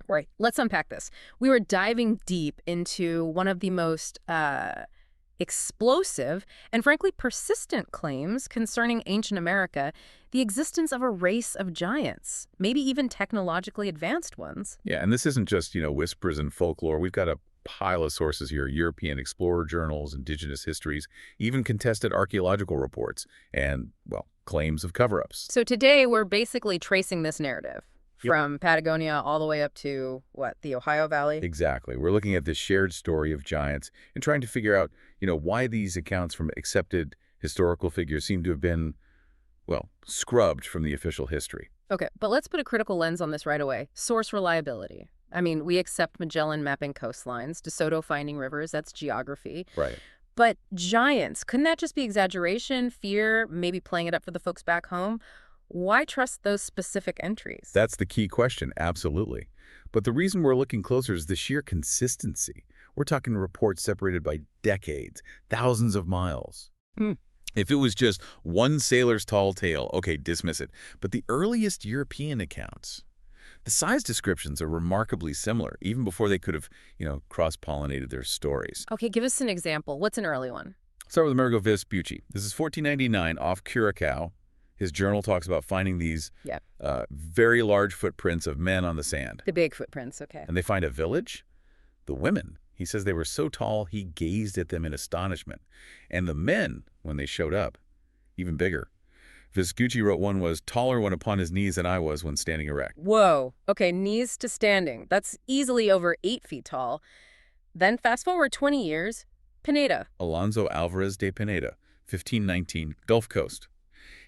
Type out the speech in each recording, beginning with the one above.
Right. Let's unpack this. We were diving deep into one of the most explosive and frankly persistent claims concerning ancient America, the existence of a race of giants, maybe even technologically advanced ones. Yeah, and this isn't just, whispers and folklore. We've got a pile of sources here: European explorer journals, indigenous histories, even contested archaeological reports, and, well, claims of cover-ups. So today we're basically tracing this narrative Yep. from Patagonia all the way up to, what, the Ohio Valley? Exactly. We're looking at this shared story of giants and trying to figure out, why these accounts from accepted historical figures seem to have been, well, scrubbed from the official history. Okay, but let's put a critical lens on this right away. Source reliability. I mean, we accept Magellan mapping coastlines, De Soto finding rivers, that's geography. Right. But giants, couldn't that just be exaggeration, fear, maybe playing it up for the folks back home? Why trust those specific entries? That's the key question, absolutely. But the reason we're looking closer is the sheer consistency. We're talking reports separated by decades, thousands of miles. Hmm. If it was just one sailor's tall tale, okay, dismiss it. But the earliest European accounts, the size descriptions are remarkably similar, even before they could have, cross-pollinated their stories. Okay, give us an example. What's an early one? Start with Amerigo Vespucci. This is 1499 off Curacao. His journal talks about finding these very large footprints of men on the sand. The big footprints, okay. And they find a village. The women, he says they were so tall he gazed at them in astonishment. And the men, when they showed up, even bigger. Vespucci wrote one was taller when upon his knees than I was when standing erect. Whoa. Okay, knees to standing. That's easily over 8 feet tall. Then fast forward 20 years, Pineda. Alonso Alvarez de Pineda, 1519, Gulf Coast.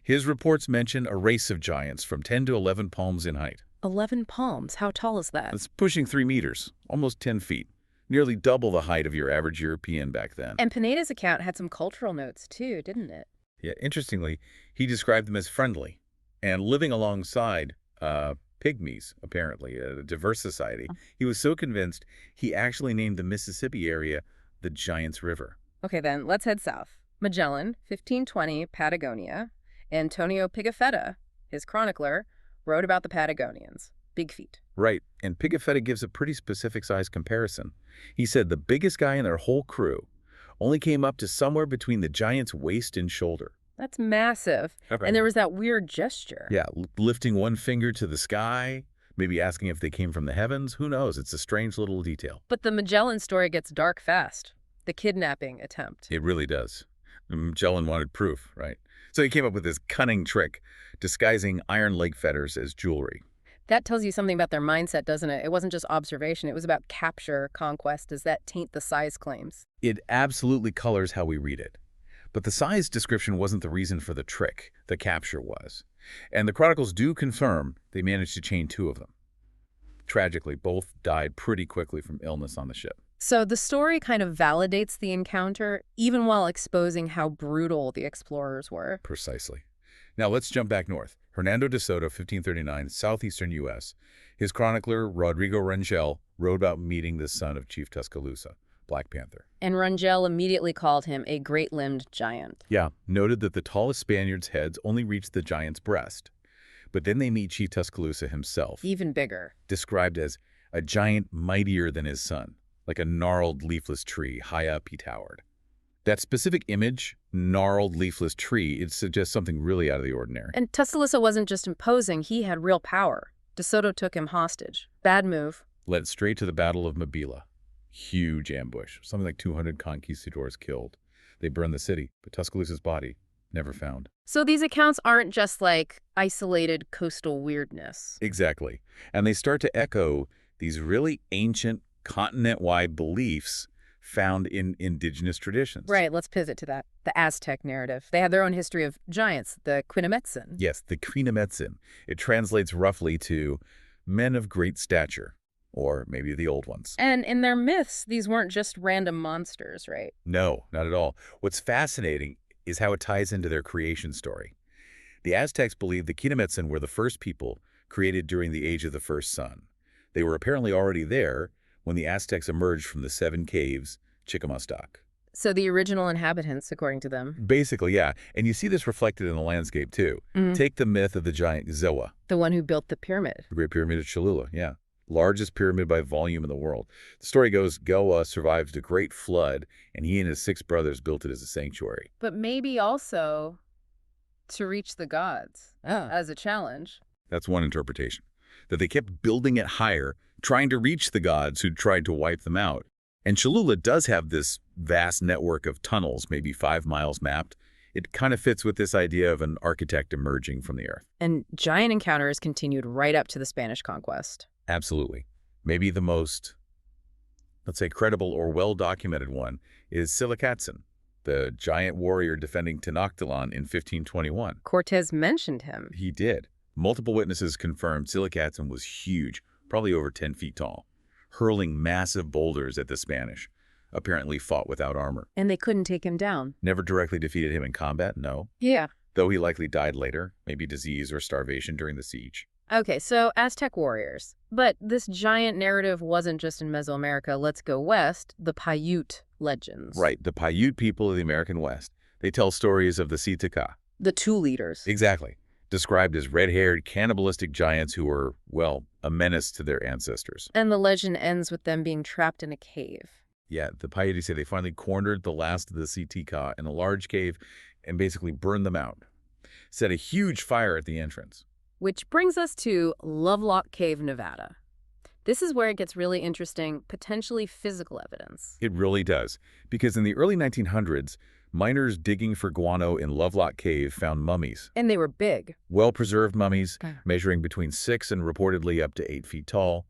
His reports mention a race of giants from 10 to 11 palms in height. 11 palms? How tall is that? That's pushing 3 meters, almost 10 feet. Nearly double the height of your average European back then. And Pineda's account had some cultural notes too, didn't it? Yeah, interestingly, he described them as friendly and living alongside pygmies, apparently, a diverse society. He was so convinced he actually named the Mississippi area the Giants River. Okay, then let's head south. Magellan, 1520, Patagonia. Antonio Pigafetta, his chronicler, wrote about the Patagonians. Big feet. Right, and Pigafetta gives a pretty specific size comparison. He said the biggest guy in their whole crew only came up to somewhere between the giant's waist and shoulder. That's massive. Okay. And there was that weird gesture. Yeah, lifting one finger to the sky, maybe asking if they came from the heavens. Who knows? It's a strange little detail. But the Magellan story gets dark fast. The kidnapping attempt. It really does. Magellan wanted proof, right? So he came up with this cunning trick, disguising iron leg fetters as jewelry. That tells you something about their mindset, doesn't it? It wasn't just observation. It was about capture, conquest. Does that taint the size claims? It absolutely colors how we read it. But the size description wasn't the reason for the trick. The capture was. And the chronicles do confirm they managed to chain 2 of them. Tragically, both died pretty quickly from illness on the ship. So the story kind of validates the encounter, even while exposing how brutal the explorers were. Precisely. Now let's jump back north. Hernando de Soto, 1539, southeastern U.S. His chronicler, Rodrigo Rangel, wrote about meeting the son of Chief Tuscaloosa, Black Panther. And Rangel immediately called him a great-limbed giant. Yeah, noted that the tallest Spaniards' heads only reached the giant's breast. But then they meet Chief Tuscaloosa himself. Even bigger. Described as a giant mightier than his son. Like a gnarled, leafless tree, high up he towered. That specific image, gnarled, leafless tree, it suggests something really out of the ordinary. And Tuscaloosa wasn't just imposing, he had real power. De Soto took him hostage. Bad move. Led straight to the Battle of Mabila. Huge ambush. Something like 200 conquistadors killed. They burned the city, but Tuscaloosa's body never found. So these accounts aren't just like isolated coastal weirdness. Exactly. And they start to echo these really ancient, continent-wide beliefs found in indigenous traditions. Right, let's pivot to that. The Aztec narrative. They had their own history of giants, the Quinametsin. Yes, the Quinametsin. It translates roughly to men of great stature, or maybe the old ones. And in their myths, these weren't just random monsters, right? No, not at all. What's fascinating is how it ties into their creation story. The Aztecs believed the Quinametsin were the first people created during the age of the first sun. They were apparently already there when the Aztecs emerged from the 7 caves, Chicamostoc. So the original inhabitants, according to them. Basically, yeah. And you see this reflected in the landscape, too. Take the myth of the giant Zoa. The one who built the pyramid. The Great Pyramid of Cholula, yeah. largest pyramid by volume in the world. The story goes Goa survived a great flood, and he and his 6 brothers built it as a sanctuary. But maybe also to reach the gods as a challenge. That's one interpretation. That they kept building it higher, trying to reach the gods who'd tried to wipe them out. And Cholula does have this vast network of tunnels, maybe 5 miles mapped. It kind of fits with this idea of an architect emerging from the earth. And giant encounters continued right up to the Spanish conquest. Absolutely. Maybe the most, let's say, credible or well-documented one is Silicatzen, the giant warrior defending Tenochtitlan in 1521. Cortés mentioned him. He did. Multiple witnesses confirmed Silicatzen was huge, probably over 10 feet tall, hurling massive boulders at the Spanish, apparently fought without armor. And they couldn't take him down. Never directly defeated him in combat, no. Yeah. Though he likely died later, maybe disease or starvation during the siege. Okay, so Aztec warriors. But this giant narrative wasn't just in Mesoamerica. Let's go west, the Paiute legends. Right, the Paiute people of the American West. They tell stories of the Citica. The two leaders. Exactly. Described as red-haired, cannibalistic giants who were, well, a menace to their ancestors. And the legend ends with them being trapped in a cave. Yeah, the Paiute say they finally cornered the last of the Citica in a large cave and basically burned them out. Set a huge fire at the entrance. Which brings us to Lovelock Cave, Nevada. This is where it gets really interesting, potentially physical evidence. It really does, because in the early 1900s, miners digging for guano in Lovelock Cave found mummies. And they were big. Well-preserved mummies, measuring between 6 and reportedly up to 8 feet tall.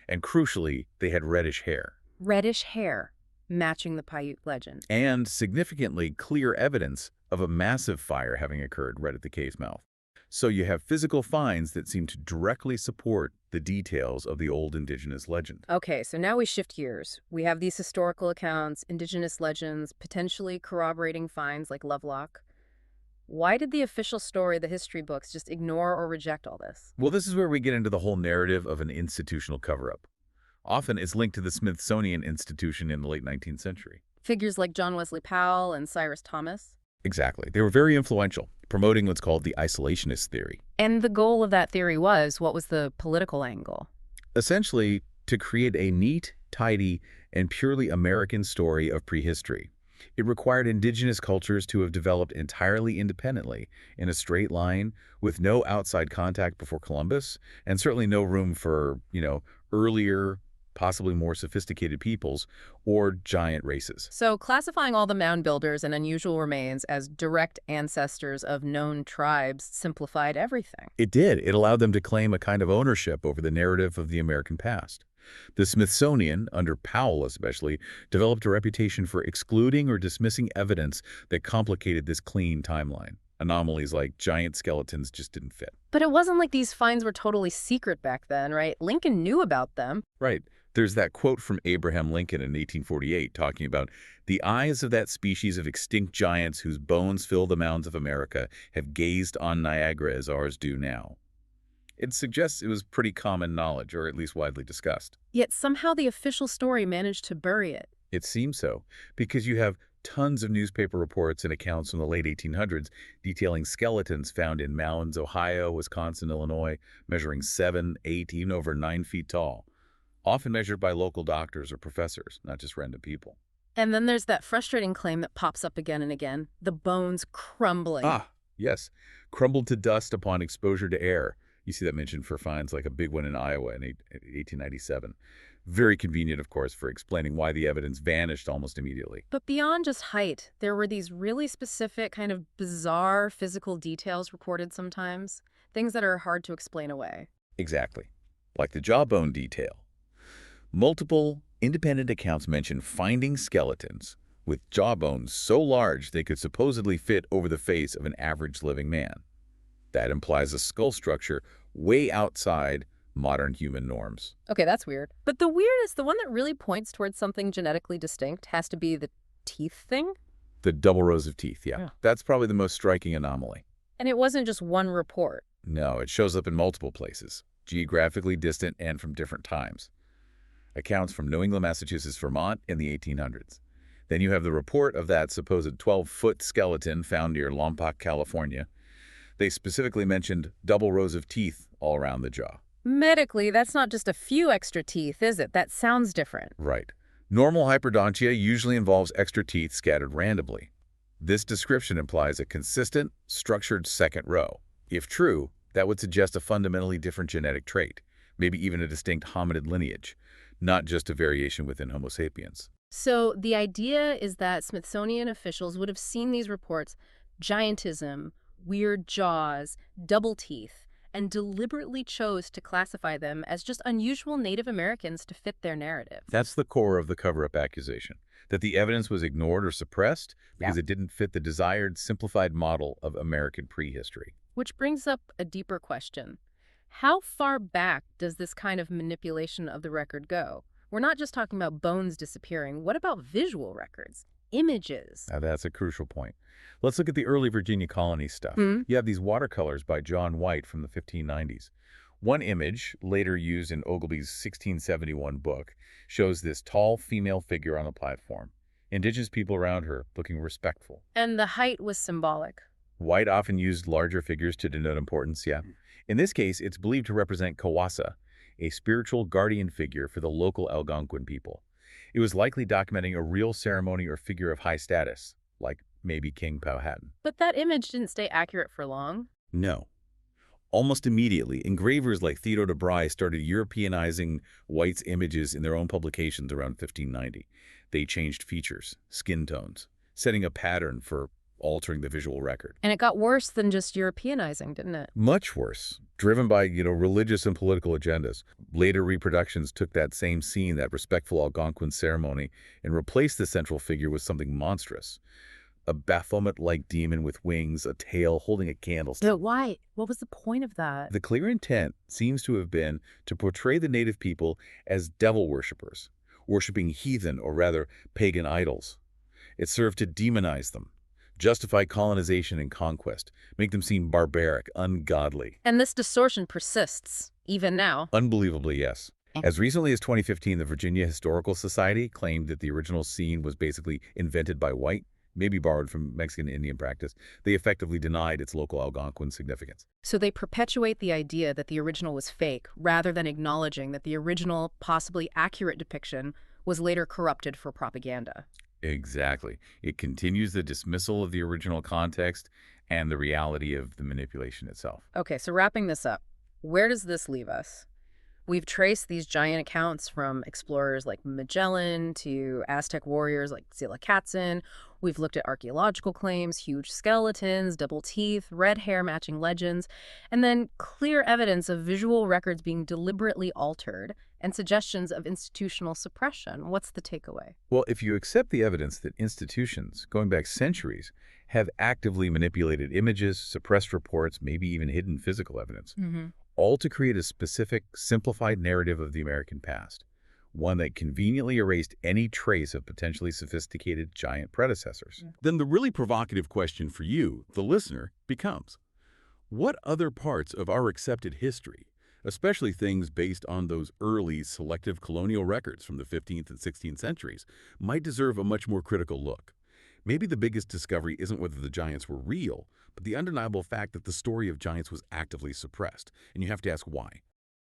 And crucially, they had reddish hair. Reddish hair, matching the Paiute legend. And significantly clear evidence of a massive fire having occurred right at the cave's mouth. So you have physical finds that seem to directly support the details of the old Indigenous legend. Okay, so now we shift gears. We have these historical accounts, Indigenous legends, potentially corroborating finds like Lovelock. Why did the official story, the history books, just ignore or reject all this? Well, this is where we get into the whole narrative of an institutional cover-up. Often it's linked to the Smithsonian institution in the late 19th century. Figures like John Wesley Powell and Cyrus Thomas? Exactly. They were very influential, promoting what's called the isolationist theory. And the goal of that theory was, what was the political angle? Essentially, to create a neat, tidy, and purely American story of prehistory. It required indigenous cultures to have developed entirely independently, in a straight line, with no outside contact before Columbus, and certainly no room for, earlier, possibly more sophisticated peoples, or giant races. So classifying all the mound builders and unusual remains as direct ancestors of known tribes simplified everything. It did. It allowed them to claim a kind of ownership over the narrative of the American past. The Smithsonian, under Powell especially, developed a reputation for excluding or dismissing evidence that complicated this clean timeline. Anomalies like giant skeletons just didn't fit. But it wasn't like these finds were totally secret back then, right? Lincoln knew about them. Right. There's that quote from Abraham Lincoln in 1848 talking about the eyes of that species of extinct giants whose bones fill the mounds of America have gazed on Niagara as ours do now. It suggests it was pretty common knowledge, or at least widely discussed. Yet somehow the official story managed to bury it. It seems so, because you have tons of newspaper reports and accounts from the late 1800s detailing skeletons found in mounds, Ohio, Wisconsin, Illinois, measuring 7, 8, even over 9 feet tall, often measured by local doctors or professors, not just random people. And then there's that frustrating claim that pops up again and again, the bones crumbling. Ah, yes, crumbled to dust upon exposure to air. You see that mentioned for finds like a big one in Iowa in 1897. Very convenient, of course, for explaining why the evidence vanished almost immediately. But beyond just height, there were these really specific, kind of bizarre physical details reported sometimes, things that are hard to explain away. Exactly. Like the jawbone detail. Multiple independent accounts mention finding skeletons with jawbones so large they could supposedly fit over the face of an average living man. That implies a skull structure way outside modern human norms. Okay, that's weird. But the weirdest, the one that really points towards something genetically distinct, has to be the teeth thing? The double rows of teeth, yeah. That's probably the most striking anomaly. And it wasn't just one report. No, it shows up in multiple places, geographically distant and from different times. Accounts from New England, Massachusetts, Vermont in the 1800s. Then you have the report of that supposed 12-foot skeleton found near Lompoc, California. They specifically mentioned double rows of teeth all around the jaw. Medically, that's not just a few extra teeth, is it? That sounds different. Right. Normal hyperdontia usually involves extra teeth scattered randomly. This description implies a consistent, structured second row. If true, that would suggest a fundamentally different genetic trait, maybe even a distinct hominid lineage, not just a variation within Homo sapiens. So the idea is that Smithsonian officials would have seen these reports, giantism, weird jaws, double teeth, and deliberately chose to classify them as just unusual Native Americans to fit their narrative. That's the core of the cover-up accusation, that the evidence was ignored or suppressed Yeah. because it didn't fit the desired, simplified model of American prehistory. Which brings up a deeper question. How far back does this kind of manipulation of the record go? We're not just talking about bones disappearing. What about visual records? Images? Now, that's a crucial point. Let's look at the early Virginia colony stuff. Hmm? You have these watercolors by John White from the 1590s. One image, later used in Ogilby's 1671 book, shows this tall female figure on the platform. Indigenous people around her, looking respectful. And the height was symbolic. White often used larger figures to denote importance, yeah. In this case, it's believed to represent Kawasa, a spiritual guardian figure for the local Algonquin people. It was likely documenting a real ceremony or figure of high status, like maybe King Powhatan. But that image didn't stay accurate for long. No. Almost immediately, engravers like Theodore de Bry started Europeanizing White's images in their own publications around 1590. They changed features, skin tones, setting a pattern for altering the visual record. And it got worse than just Europeanizing, didn't it? Much worse, driven by, religious and political agendas. Later reproductions took that same scene, that respectful Algonquin ceremony, and replaced the central figure with something monstrous. A Baphomet-like demon with wings, a tail, holding a candlestick. But why? What was the point of that? The clear intent seems to have been to portray the native people as devil worshippers, worshipping heathen or rather pagan idols. It served to demonize them, justify colonization and conquest, make them seem barbaric, ungodly. And this distortion persists, even now. Unbelievably, yes. As recently as 2015, the Virginia Historical Society claimed that the original scene was basically invented by White, maybe borrowed from Mexican Indian practice. They effectively denied its local Algonquin significance. So they perpetuate the idea that the original was fake, rather than acknowledging that the original, possibly accurate depiction was later corrupted for propaganda. Exactly. It continues the dismissal of the original context and the reality of the manipulation itself. Okay, so wrapping this up, where does this leave us? We've traced these giant accounts from explorers like Magellan to Aztec warriors like Tzilikatzin. We've looked at archaeological claims, huge skeletons, double teeth, red hair matching legends, and then clear evidence of visual records being deliberately altered and suggestions of institutional suppression. What's the takeaway? Well, if you accept the evidence that institutions, going back centuries, have actively manipulated images, suppressed reports, maybe even hidden physical evidence, all to create a specific, simplified narrative of the American past, one that conveniently erased any trace of potentially sophisticated giant predecessors. Then the really provocative question for you, the listener, becomes, what other parts of our accepted history, especially things based on those early selective colonial records from the 15th and 16th centuries, might deserve a much more critical look? Maybe the biggest discovery isn't whether the giants were real, but the undeniable fact that the story of giants was actively suppressed. And you have to ask why.